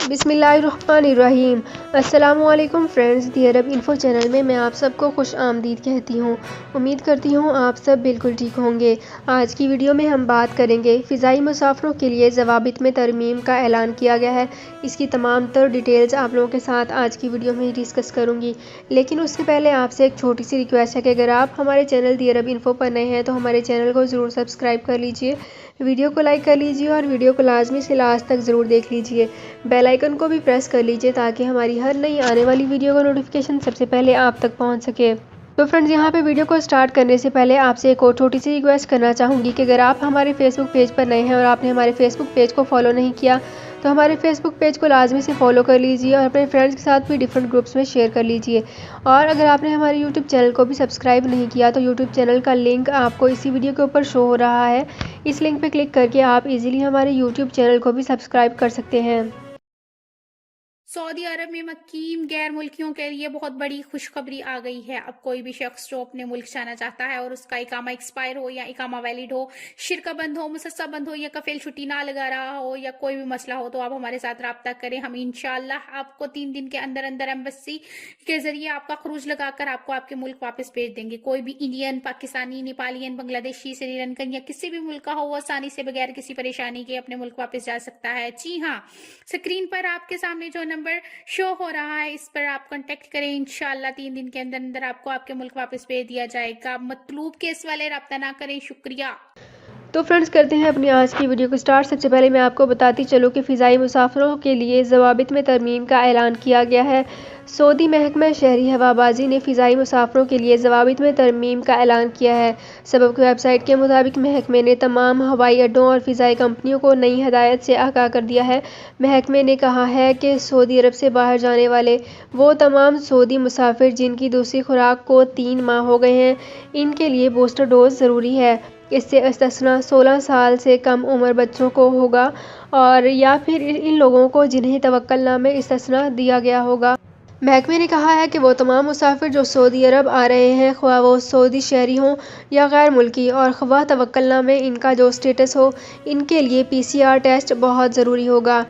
بسم اللہ الرحمن الرحیم۔ السلام علیکم فرینڈز، دی عرب انفو چینل میں آپ سب کو خوش آمدید کہتی ہوں۔ امید کرتی ہوں آپ سب بالکل ٹھیک ہوں گے۔ آج کی ویڈیو میں ہم بات کریں گے فضائی مسافروں کے لیے ضوابط میں ترمیم کا اعلان کیا گیا ہے۔ اس کی تمام تر ڈیٹیلز آپ لوگوں کے ساتھ آج کی ویڈیو میں ڈسکس کروں گی، لیکن اس سے پہلے آپ سے ایک چھوٹی سی ریکویسٹ ہے کہ اگر آپ ہمارے چینل دی عرب انفو پر نئے ہیں تو ہمارے چینل کو ضرور سبسکرائب کر لیجئے، ویڈیو کو لائک کر لیجئے اور ویڈیو کو لازمی سے لاسٹ تک ضرور دیکھ لیجئے۔ بیل آئیکن کو بھی پریس کر لیجئے تاکہ ہماری ہر نئی آنے والی ویڈیو کا نوٹیفیکیشن سب سے پہلے آپ تک پہنچ سکے۔ تو فرینڈز، یہاں پہ ویڈیو کو سٹارٹ کرنے سے پہلے آپ سے ایک اور چھوٹی سی ریکویسٹ کرنا چاہوں گی کہ اگر آپ ہمارے فیس بک پیج پر نئے ہیں اور آپ نے ہمارے فیس بک پیج کو فالو نہیں کیا تو ہمارے فیس بک پیج کو لازمی سے فالو کر لیجئے اور اپنے فرینڈز کے ساتھ بھی ڈیفرنٹ گروپس میں شیئر کر لیجئے۔ اور اگر آپ نے ہمارے یوٹیوب چینل کو بھی سبسکرائب نہیں کیا تو یوٹیوب چینل کا لنک آپ کو اسی ویڈیو کے اوپر شو ہو رہا ہے، اس لنک پہ کلک کر کے آپ ایزیلی ہمارے یوٹیوب چینل کو بھی سبسکرائب کر سکتے ہیں۔ سعودی عرب میں مقیم غیر ملکیوں کے لیے بہت بڑی خوشخبری آ گئی ہے۔ اب کوئی بھی شخص جو اپنے ملک جانا چاہتا ہے اور اس کا اقامہ ایکسپائر ہو یا اقامہ ویلڈ ہو، شرکہ بند ہو، مسسہ بند ہو یا کفیل چھٹی نہ لگا رہا ہو یا کوئی بھی مسئلہ ہو تو آپ ہمارے ساتھ رابطہ کریں۔ ہم انشاءاللہ آپ کو 3 دن کے اندر اندر ایمبیسی کے ذریعے آپ کا خروج لگا کر آپ کو آپ کے ملک واپس بھیج دیں گے۔ کوئی بھی انڈین، پاکستانی، نیپالین، بنگلہ دیشی، سری لنکن یا کسی بھی ملک کا ہو، وہ آسانی سے بغیر کسی پریشانی کے اپنے ملک واپس جا سکتا ہے۔ جی ہاں، سکرین پر آپ کے سامنے جو نمبر شو ہو رہا ہے اس پر آپ کانٹیکٹ کریں، انشاءاللہ 3 دن کے اندر اندر آپ کو آپ کے ملک واپس بھیج دیا جائے گا۔ مطلوب کیس والے رابطہ نہ کریں۔ شکریہ۔ تو فرینڈز، کرتے ہیں اپنی آج کی ویڈیو کو سٹارٹ۔ سب سے پہلے میں آپ کو بتاتی چلوں کہ فضائی مسافروں کے لیے ضوابط میں ترمیم کا اعلان کیا گیا ہے۔ سعودی محکمہ شہری ہوابازی نے فضائی مسافروں کے لیے ضوابط میں ترمیم کا اعلان کیا ہے۔ سبب کی ویب سائٹ کے مطابق محکمے نے تمام ہوائی اڈوں اور فضائی کمپنیوں کو نئی ہدایت سے آگاہ کر دیا ہے۔ محکمے نے کہا ہے کہ سعودی عرب سے باہر جانے والے وہ تمام سعودی مسافر جن کی دوسری خوراک کو 3 ماہ ہو گئے ہیں، ان کے لیے بوسٹر ڈوز ضروری ہے۔ اس سے استثناء 16 سال سے کم عمر بچوں کو ہوگا اور یا پھر ان لوگوں کو جنہیں توکل نامہ استثناء دیا گیا ہوگا۔ محکمے نے کہا ہے کہ وہ تمام مسافر جو سعودی عرب آ رہے ہیں، خواہ وہ سعودی شہری ہوں یا غیر ملکی، اور خواہ توکل نامہ ان کا جو سٹیٹس ہو، ان کے لیے PCR ٹیسٹ بہت ضروری ہوگا۔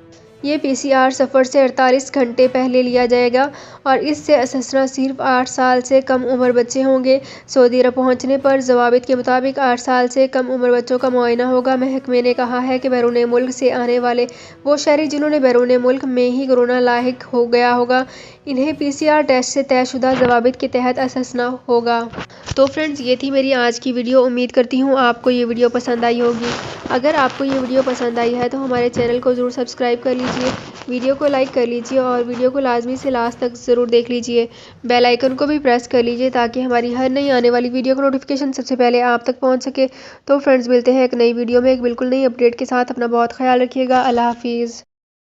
یہ PCR سفر سے 48 گھنٹے پہلے لیا جائے گا اور اس سے استثناء صرف 8 سال سے کم عمر بچے ہوں گے۔ سعودی عرب پہنچنے پر ضوابط کے مطابق 8 سال سے کم عمر بچوں کا معائنہ ہوگا۔ محکمے نے کہا ہے کہ بیرون ملک سے آنے والے وہ شہری جنہوں نے بیرون ملک میں ہی کورونا لاحق ہو گیا ہوگا، انہیں PCR ٹیسٹ سے طے شدہ ضوابط کے تحت استثناء ہوگا۔ تو فرینڈز، یہ تھی میری آج کی ویڈیو۔ امید کرتی ہوں آپ کو یہ ویڈیو پسند آئی ہوگی۔ اگر آپ کو یہ ویڈیو پسند آئی ہے تو ہمارے چینل کو ضرور سبسکرائب کر لیجئے، ویڈیو کو لائک کر لیجئے اور ویڈیو کو لازمی سے لاسٹ تک ضرور دیکھ لیجئے۔ بیل آئیکن کو بھی پریس کر لیجئے تاکہ ہماری ہر نئی آنے والی ویڈیو کا نوٹیفیکیشن سب سے پہلے آپ تک پہنچ سکے۔ تو فرینڈز، ملتے ہیں ایک نئی ویڈیو میں ایک بالکل نئی اپڈیٹ کے ساتھ۔ اپنا بہت خیال رکھیے گا۔ اللہ حافظ۔